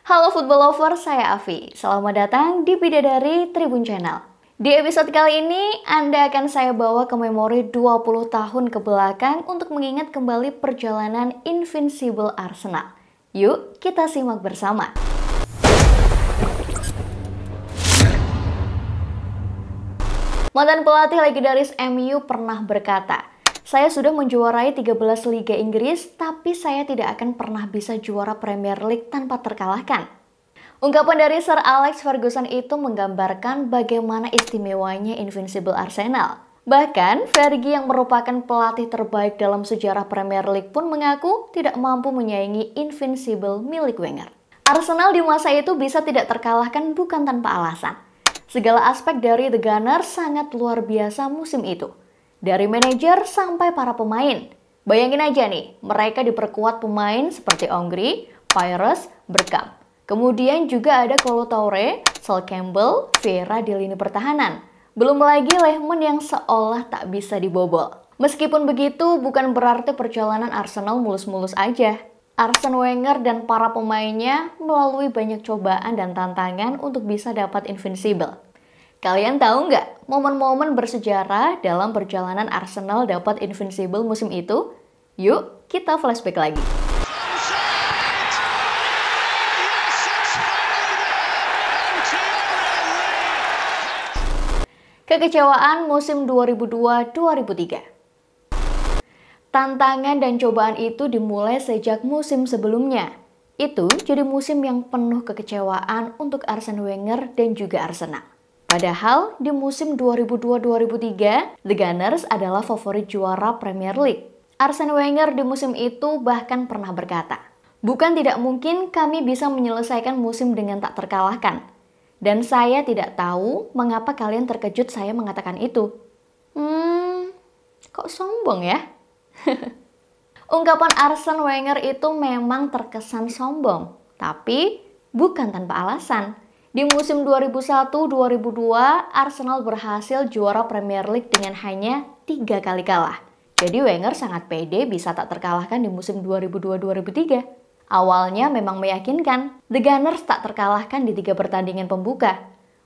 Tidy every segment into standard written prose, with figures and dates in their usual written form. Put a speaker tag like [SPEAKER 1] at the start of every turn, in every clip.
[SPEAKER 1] Halo football lover, saya Avi. Selamat datang di Bidadari Tribun Channel. Di episode kali ini, Anda akan saya bawa ke memori 20 tahun ke belakang untuk mengingat kembali perjalanan Invincible Arsenal. Yuk, kita simak bersama. Mantan pelatih legendaris MU pernah berkata, "Saya sudah menjuarai 13 Liga Inggris, tapi saya tidak akan pernah bisa juara Premier League tanpa terkalahkan." Ungkapan dari Sir Alex Ferguson itu menggambarkan bagaimana istimewanya Invincible Arsenal. Bahkan, Fergie yang merupakan pelatih terbaik dalam sejarah Premier League pun mengaku tidak mampu menyaingi Invincible milik Wenger. Arsenal di masa itu bisa tidak terkalahkan bukan tanpa alasan. Segala aspek dari The Gunners sangat luar biasa musim itu. Dari manajer sampai para pemain. Bayangin aja nih, mereka diperkuat pemain seperti Ongri, Pires, Bergkamp. Kemudian juga ada Kolo Toure, Sol Campbell, Vieira di lini pertahanan. Belum lagi Lehmann yang seolah tak bisa dibobol. Meskipun begitu, bukan berarti perjalanan Arsenal mulus-mulus aja. Arsene Wenger dan para pemainnya melalui banyak cobaan dan tantangan untuk bisa dapat Invincible. Kalian tahu nggak momen-momen bersejarah dalam perjalanan Arsenal dapat Invincible musim itu? Yuk, kita flashback lagi. Kekecewaan musim 2002-2003. Tantangan dan cobaan itu dimulai sejak musim sebelumnya. Itu jadi musim yang penuh kekecewaan untuk Arsene Wenger dan juga Arsenal. Padahal di musim 2002-2003, The Gunners adalah favorit juara Premier League. Arsene Wenger di musim itu bahkan pernah berkata, "Bukan tidak mungkin kami bisa menyelesaikan musim dengan tak terkalahkan. Dan saya tidak tahu mengapa kalian terkejut saya mengatakan itu." Kok sombong ya? Ungkapan Arsene Wenger itu memang terkesan sombong, tapi bukan tanpa alasan. Di musim 2001-2002, Arsenal berhasil juara Premier League dengan hanya 3 kali kalah. Jadi Wenger sangat pede bisa tak terkalahkan di musim 2002-2003. Awalnya memang meyakinkan, The Gunners tak terkalahkan di 3 pertandingan pembuka.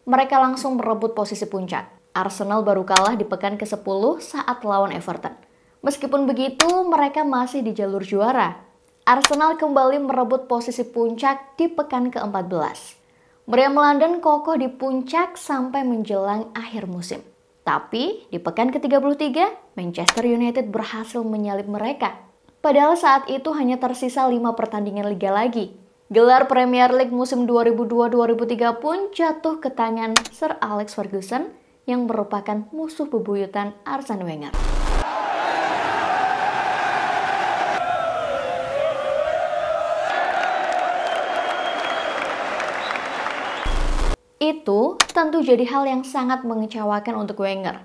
[SPEAKER 1] Mereka langsung merebut posisi puncak. Arsenal baru kalah di pekan ke-10 saat lawan Everton. Meskipun begitu, mereka masih di jalur juara. Arsenal kembali merebut posisi puncak di pekan ke-14. Meriam London kokoh di puncak sampai menjelang akhir musim. Tapi di pekan ke-33, Manchester United berhasil menyalip mereka. Padahal saat itu hanya tersisa 5 pertandingan liga lagi. Gelar Premier League musim 2002-2003 pun jatuh ke tangan Sir Alex Ferguson yang merupakan musuh bebuyutan Arsene Wenger. Itu tentu jadi hal yang sangat mengecewakan untuk Wenger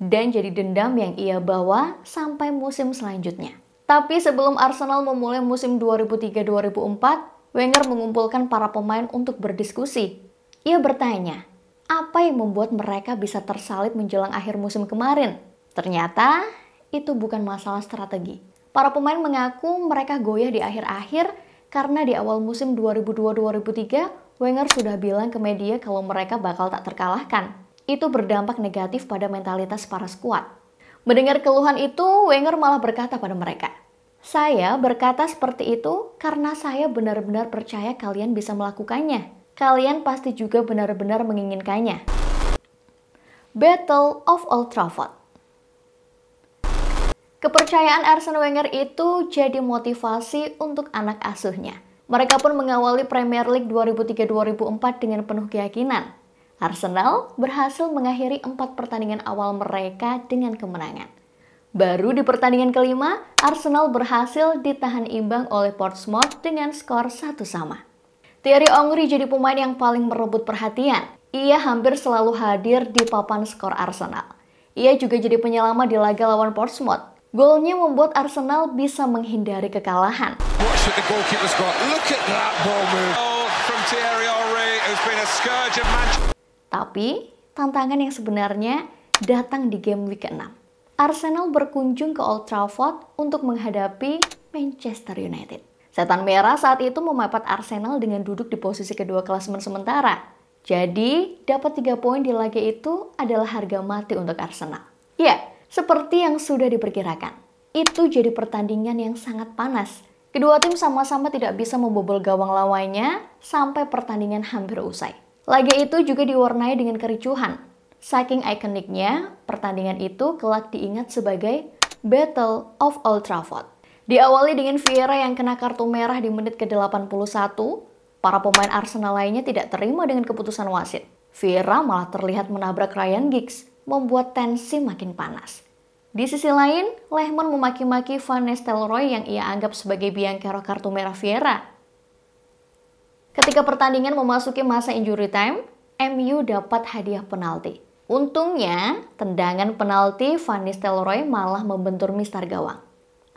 [SPEAKER 1] dan jadi dendam yang ia bawa sampai musim selanjutnya. Tapi sebelum Arsenal memulai musim 2003-2004, Wenger mengumpulkan para pemain untuk berdiskusi. Ia bertanya, apa yang membuat mereka bisa tersalib menjelang akhir musim kemarin? Ternyata itu bukan masalah strategi. Para pemain mengaku mereka goyah di akhir-akhir karena di awal musim 2002-2003, Wenger sudah bilang ke media kalau mereka bakal tak terkalahkan. Itu berdampak negatif pada mentalitas para skuad. Mendengar keluhan itu, Wenger malah berkata pada mereka, "Saya berkata seperti itu karena saya benar-benar percaya kalian bisa melakukannya. Kalian pasti juga benar-benar menginginkannya." Battle of Old Trafford. Kepercayaan Arsene Wenger itu jadi motivasi untuk anak asuhnya. Mereka pun mengawali Premier League 2003-2004 dengan penuh keyakinan. Arsenal berhasil mengakhiri 4 pertandingan awal mereka dengan kemenangan. Baru di pertandingan kelima, Arsenal berhasil ditahan imbang oleh Portsmouth dengan skor 1-1. Thierry Ongri jadi pemain yang paling merebut perhatian. Ia hampir selalu hadir di papan skor Arsenal. Ia juga jadi penyelamat di laga lawan Portsmouth. Golnya membuat Arsenal bisa menghindari kekalahan. Tapi, tantangan yang sebenarnya datang di game week ke-6. Arsenal berkunjung ke Old Trafford untuk menghadapi Manchester United. Setan Merah saat itu memapat Arsenal dengan duduk di posisi kedua klasemen sementara. Jadi, dapat 3 poin di laga itu adalah harga mati untuk Arsenal. Ya, seperti yang sudah diperkirakan. Itu jadi pertandingan yang sangat panas. Kedua tim sama-sama tidak bisa membobol gawang lawannya sampai pertandingan hampir usai. Laga itu juga diwarnai dengan kericuhan. Saking ikoniknya, pertandingan itu kelak diingat sebagai Battle of Old Trafford. Diawali dengan Vieira yang kena kartu merah di menit ke-81, para pemain Arsenal lainnya tidak terima dengan keputusan wasit. Vieira malah terlihat menabrak Ryan Giggs, membuat tensi makin panas. Di sisi lain, Lehmann memaki-maki Van Nistelrooy yang ia anggap sebagai biang kerok kartu merah Vieira. Ketika pertandingan memasuki masa injury time, MU dapat hadiah penalti. Untungnya, tendangan penalti Van Nistelrooy malah membentur mistar gawang.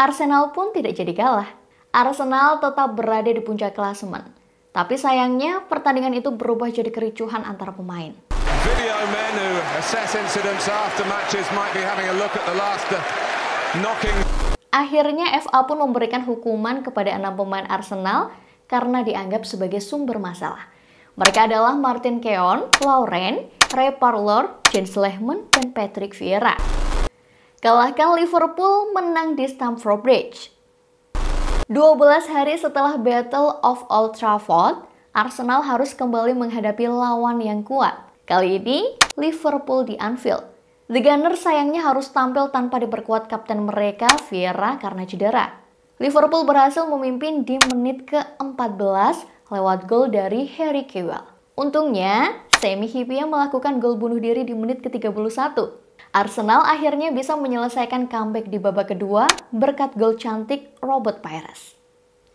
[SPEAKER 1] Arsenal pun tidak jadi kalah. Arsenal tetap berada di puncak klasemen. Tapi sayangnya, pertandingan itu berubah jadi kericuhan antara pemain.
[SPEAKER 2] Video men who assess incidents after matches might be having a look at the last knocking.
[SPEAKER 1] Akhirnya FA pun memberikan hukuman kepada 6 pemain Arsenal karena dianggap sebagai sumber masalah. Mereka adalah Martin Keown, Lauren, Ray Parlour, Jens Lehmann, dan Patrick Vieira. Kalahkan Liverpool menang di Stamford Bridge. 12 hari setelah Battle of Old Trafford, Arsenal harus kembali menghadapi lawan yang kuat. Kali ini, Liverpool di Anfield. The Gunners sayangnya harus tampil tanpa diperkuat kapten mereka, Vieira, karena cedera. Liverpool berhasil memimpin di menit ke-14 lewat gol dari Harry Kewell. Untungnya, Semi Hyypiä melakukan gol bunuh diri di menit ke-31. Arsenal akhirnya bisa menyelesaikan comeback di babak kedua berkat gol cantik Robert Pires.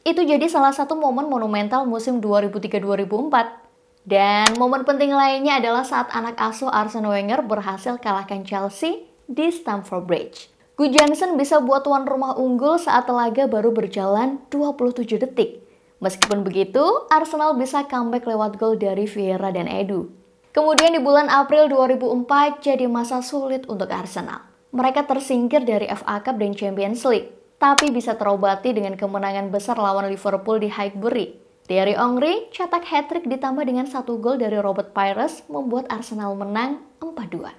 [SPEAKER 1] Itu jadi salah satu momen monumental musim 2003-2004. Dan momen penting lainnya adalah saat anak asuh Arsene Wenger berhasil kalahkan Chelsea di Stamford Bridge. Gudjohnsen bisa buat tuan rumah unggul saat laga baru berjalan 27 detik. Meskipun begitu, Arsenal bisa comeback lewat gol dari Vieira dan Edu. Kemudian di bulan April 2004 jadi masa sulit untuk Arsenal. Mereka tersingkir dari FA Cup dan Champions League, tapi bisa terobati dengan kemenangan besar lawan Liverpool di Highbury. Thierry Henry cetak hat-trick ditambah dengan 1 gol dari Robert Pires membuat Arsenal menang 4-2.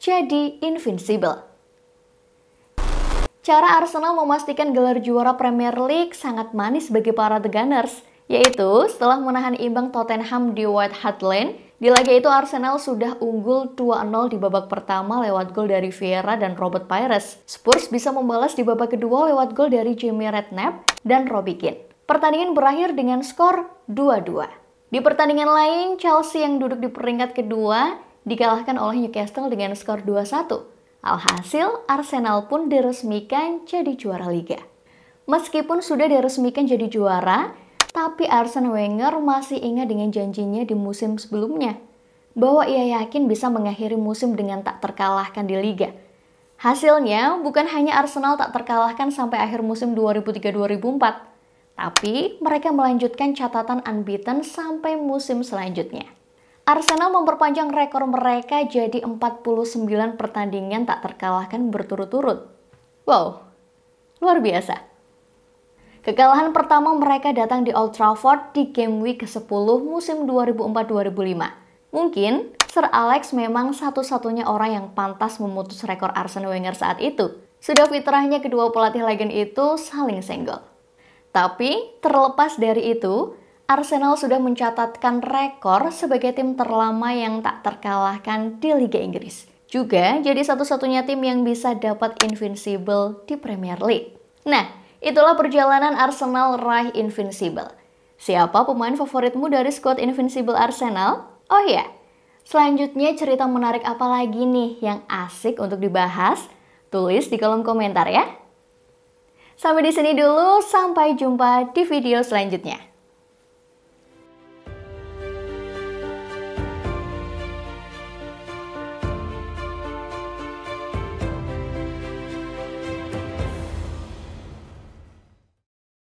[SPEAKER 1] Jadi invincible. Cara Arsenal memastikan gelar juara Premier League sangat manis bagi para The Gunners. Yaitu setelah menahan imbang Tottenham di White Hart Lane, di laga itu Arsenal sudah unggul 2-0 di babak pertama lewat gol dari Vieira dan Robert Pires. Spurs bisa membalas di babak kedua lewat gol dari Jamie Redknapp dan Robbie Keane. Pertandingan berakhir dengan skor 2-2. Di pertandingan lain, Chelsea yang duduk di peringkat kedua dikalahkan oleh Newcastle dengan skor 2-1. Alhasil, Arsenal pun diresmikan jadi juara liga. Meskipun sudah diresmikan jadi juara, tapi Arsene Wenger masih ingat dengan janjinya di musim sebelumnya, bahwa ia yakin bisa mengakhiri musim dengan tak terkalahkan di Liga. Hasilnya, bukan hanya Arsenal tak terkalahkan sampai akhir musim 2003-2004, tapi mereka melanjutkan catatan unbeaten sampai musim selanjutnya. Arsenal memperpanjang rekor mereka jadi 49 pertandingan tak terkalahkan berturut-turut. Wow, luar biasa. Kekalahan pertama mereka datang di Old Trafford di game week ke-10 musim 2004-2005. Mungkin Sir Alex memang satu-satunya orang yang pantas memutus rekor Arsene Wenger saat itu. Sudah fitrahnya kedua pelatih legend itu saling senggol. Tapi terlepas dari itu, Arsenal sudah mencatatkan rekor sebagai tim terlama yang tak terkalahkan di Liga Inggris. Juga jadi satu-satunya tim yang bisa dapat invincible di Premier League. Nah, itulah perjalanan Arsenal raih invincible. Siapa pemain favoritmu dari skuad invincible Arsenal? Oh ya, selanjutnya cerita menarik apa lagi nih yang asik untuk dibahas? Tulis di kolom komentar ya. Sampai di sini dulu, sampai jumpa di video selanjutnya.